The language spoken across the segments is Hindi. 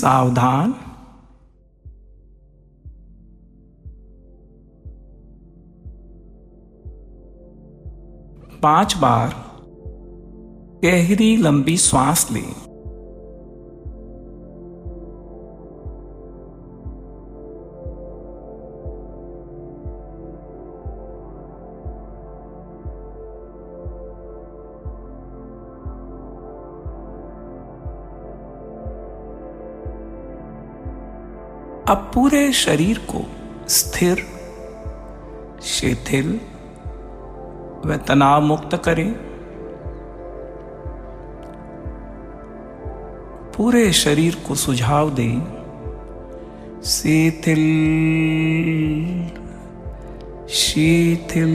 सावधान, पांच बार गहरी लंबी सांस लें। अब पूरे शरीर को स्थिर, शिथिल व तनाव मुक्त करें। पूरे शरीर को सुझाव दें, शिथिल शिथिल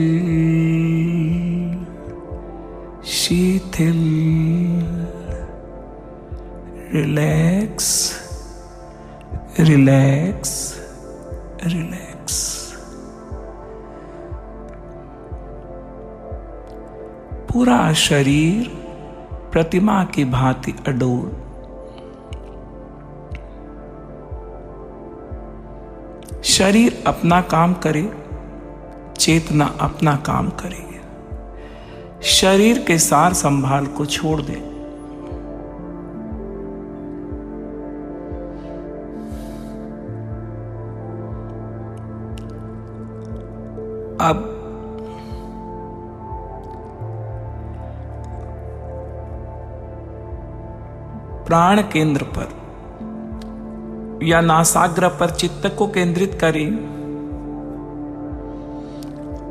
शिथिल, रिलैक्स रिलैक्स रिलैक्स। पूरा शरीर प्रतिमा की भांति अडोल। शरीर अपना काम करे, चेतना अपना काम करे। शरीर के सार संभाल को छोड़ दे। अब प्राण केंद्र पर या नासाग्र पर चित्त को केंद्रित करें।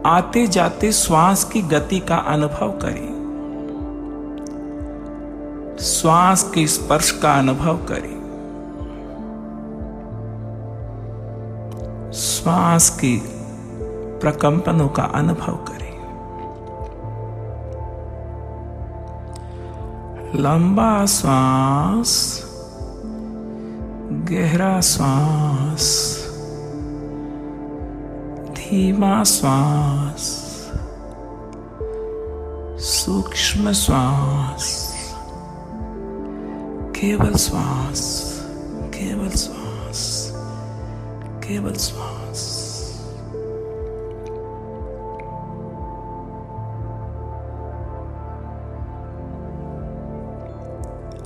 आते जाते श्वास की गति का अनुभव करें। श्वास के स्पर्श का अनुभव करें। श्वास के प्रकंपनों का अनुभव करें। लंबा श्वास, गहरा श्वास, धीमा श्वास, सूक्ष्म श्वास, केवल श्वास, केवल श्वास, केवल श्वास।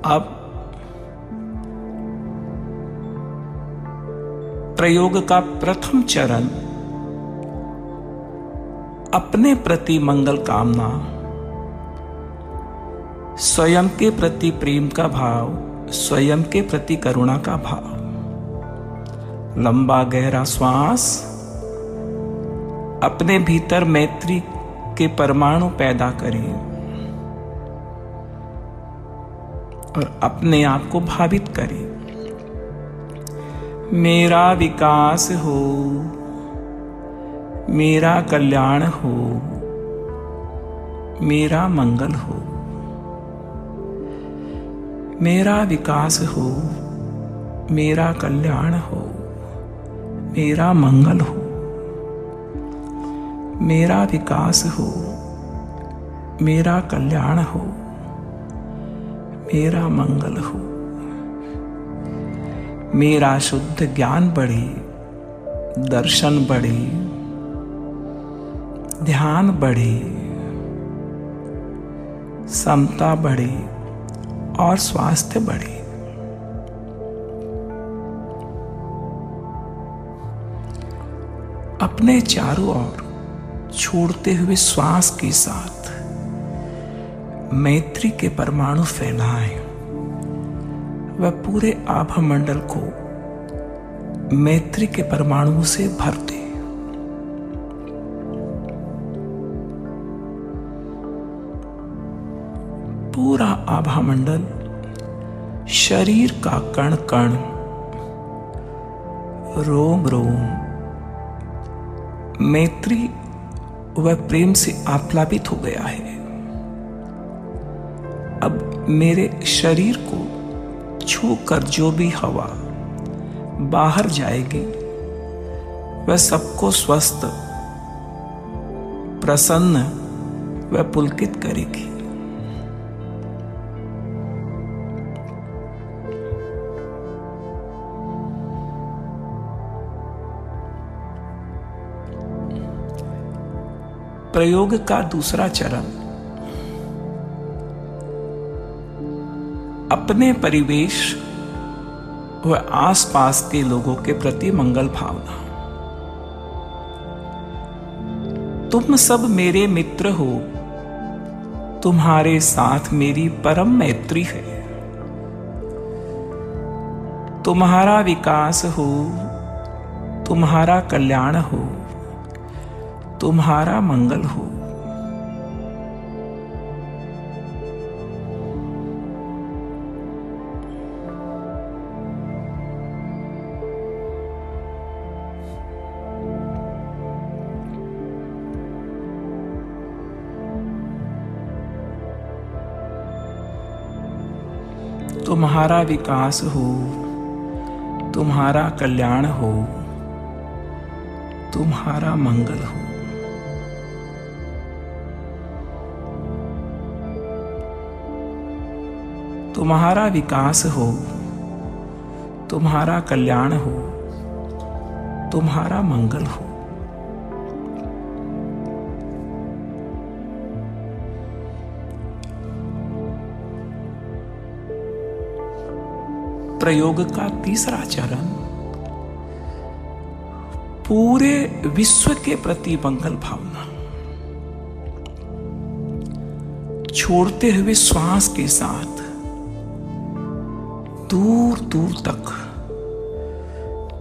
अब प्रयोग का प्रथम चरण अपने प्रति मंगल कामना, स्वयं के प्रति प्रेम का भाव, स्वयं के प्रति करुणा का भाव। लंबा गहरा श्वास अपने भीतर मैत्री के परमाणु पैदा करें और अपने आप को भावित करें। मेरा विकास हो, मेरा कल्याण हो, मेरा मंगल हो। मेरा विकास हो, मेरा कल्याण हो, मेरा मंगल हो। मेरा विकास हो, मेरा कल्याण हो, मेरा मंगल हो। मेरा शुद्ध ज्ञान बढ़े, दर्शन बढ़े, ध्यान बढ़े, समता बढ़े और स्वास्थ्य बढ़े। अपने चारों ओर छोड़ते हुए श्वास के साथ मैत्री के परमाणु फैलाएं। वह पूरे आभामंडल को मैत्री के परमाणुओं से भर दे। पूरा आभामंडल शरीर का कण कण, रोम रोम मैत्री व प्रेम से आप्लावित हो गया है। अब मेरे शरीर को छूकर जो भी हवा बाहर जाएगी वह सबको स्वस्थ, प्रसन्न व पुलकित करेगी। प्रयोग का दूसरा चरण, अपने परिवेश व आसपास के लोगों के प्रति मंगल भावना। तुम सब मेरे मित्र हो, तुम्हारे साथ मेरी परम मैत्री है। तुम्हारा विकास हो, तुम्हारा कल्याण हो, तुम्हारा मंगल हो। तुम्हारा विकास हो, तुम्हारा कल्याण हो, तुम्हारा मंगल हो। तुम्हारा विकास हो, तुम्हारा कल्याण हो, तुम्हारा मंगल हो। प्रयोग का तीसरा चरण, पूरे विश्व के प्रति मंगल भावना। छोड़ते हुए श्वास के साथ दूर दूर तक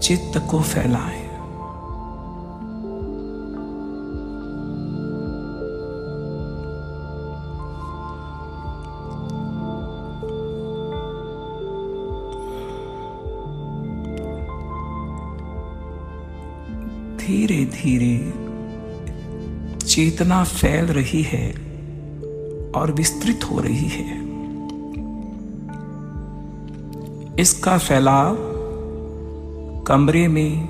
चित्त को फैलाएं। धीरे धीरे चेतना फैल रही है और विस्तृत हो रही है। इसका फैलाव कमरे में,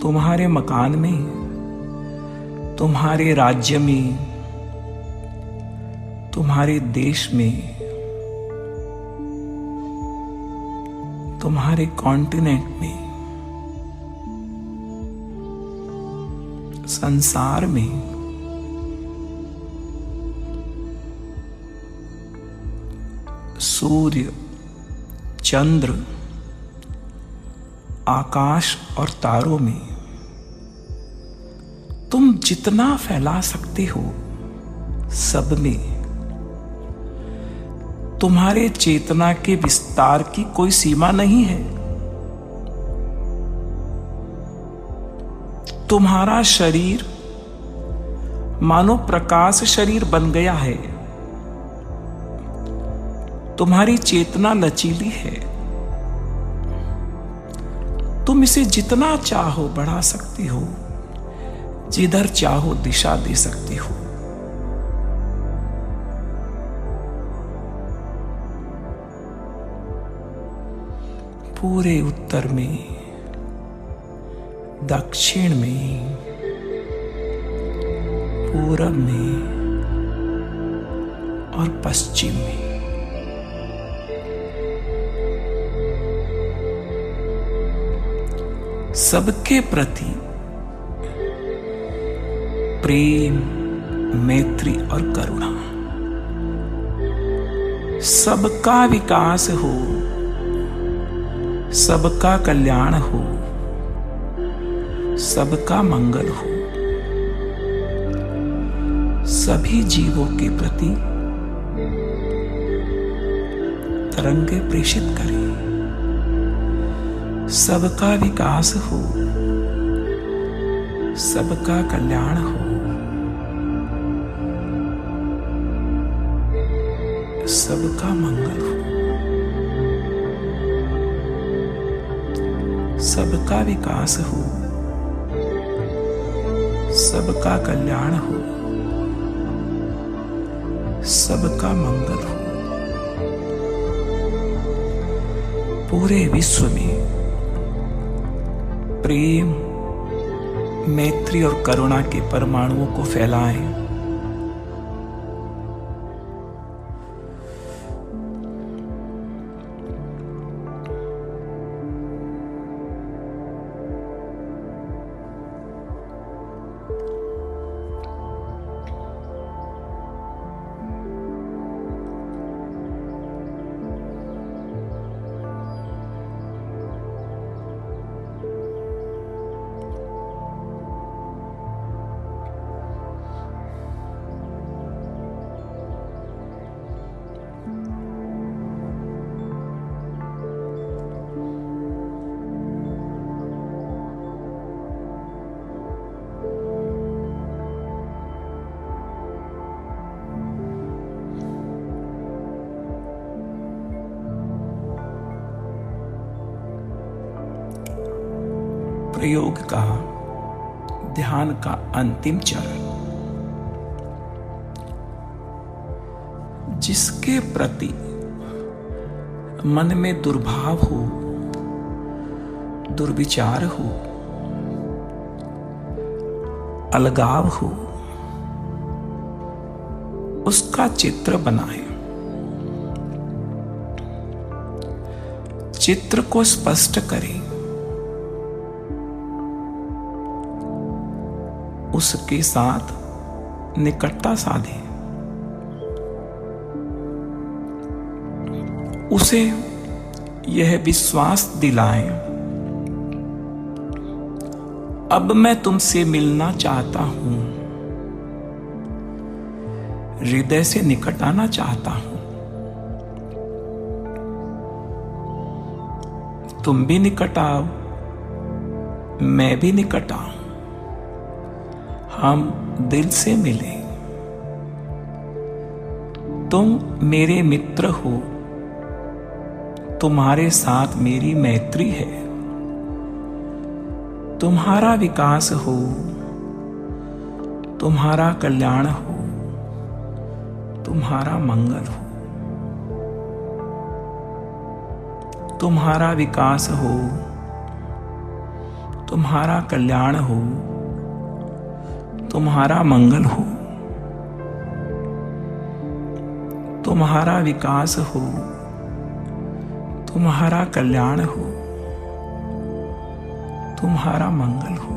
तुम्हारे मकान में, तुम्हारे राज्य में, तुम्हारे देश में, तुम्हारे कॉन्टिनेंट में, संसार में, सूर्य, चंद्र, आकाश और तारों में तुम जितना फैला सकते हो, सब में तुम्हारे चेतना के विस्तार की कोई सीमा नहीं है। तुम्हारा शरीर मानो प्रकाश शरीर बन गया है। तुम्हारी चेतना लचीली है। तुम इसे जितना चाहो बढ़ा सकती हो, जिधर चाहो दिशा दे सकती हो। पूरे उत्तर में, दक्षिण में, पूरब में और पश्चिम में सबके प्रति प्रेम, मैत्री और करुणा। सबका विकास हो, सबका कल्याण हो, सबका मंगल हो। सभी जीवों के प्रति तरंगे प्रेषित करें। सबका विकास हो, सबका कल्याण हो, सबका मंगल हो। सबका विकास हो, सबका कल्याण हो, सबका मंगल हो। पूरे विश्व में प्रेम, मैत्री और करुणा के परमाणुओं को फैलाएं। प्रयोग का ध्यान का अंतिम चरण। जिसके प्रति मन में दुर्भाव हो, दुर्विचार हो, अलगाव हो, उसका चित्र बनाएं। चित्र को स्पष्ट करें। उसके साथ निकटता साधें। उसे यह विश्वास दिलाएं, अब मैं तुमसे मिलना चाहता हूं, हृदय से निकट आना चाहता हूं। तुम भी निकट आओ, मैं भी निकट आऊं, हम दिल से मिले। तुम मेरे मित्र हो, तुम्हारे साथ मेरी मैत्री है। तुम्हारा विकास हो, तुम्हारा कल्याण हो, तुम्हारा मंगल हो। तुम्हारा विकास हो, तुम्हारा कल्याण हो, तुम्हारा मंगल हो। तुम्हारा विकास हो, तुम्हारा कल्याण हो, तुम्हारा मंगल हो।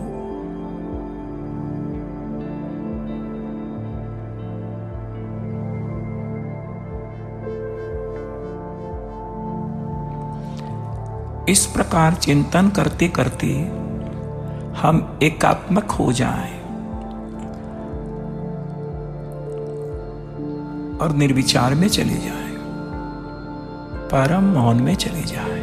इस प्रकार चिंतन करते करते हम एकात्मक हो जाएं और निर्विचार में चले जाएं, परम मौन में चले जाएं।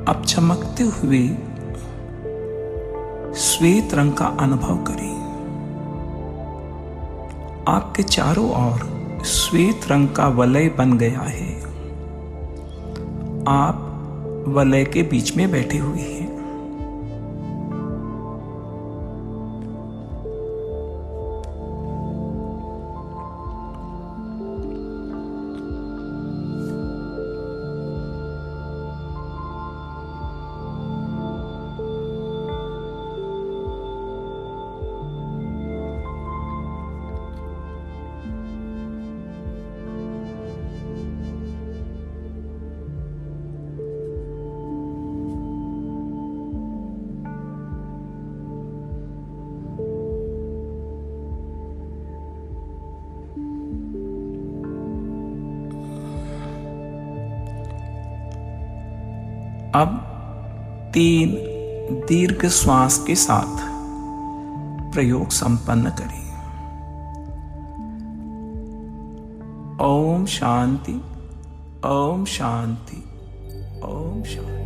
अब चमकते हुए श्वेत रंग का अनुभव करें। आपके चारों ओर श्वेत रंग का वलय बन गया है। आप वलय के बीच में बैठे हुए हैं। अब 3 दीर्घ श्वास के साथ प्रयोग संपन्न करें। ओम शांति, ओम शांति, ओम शांति।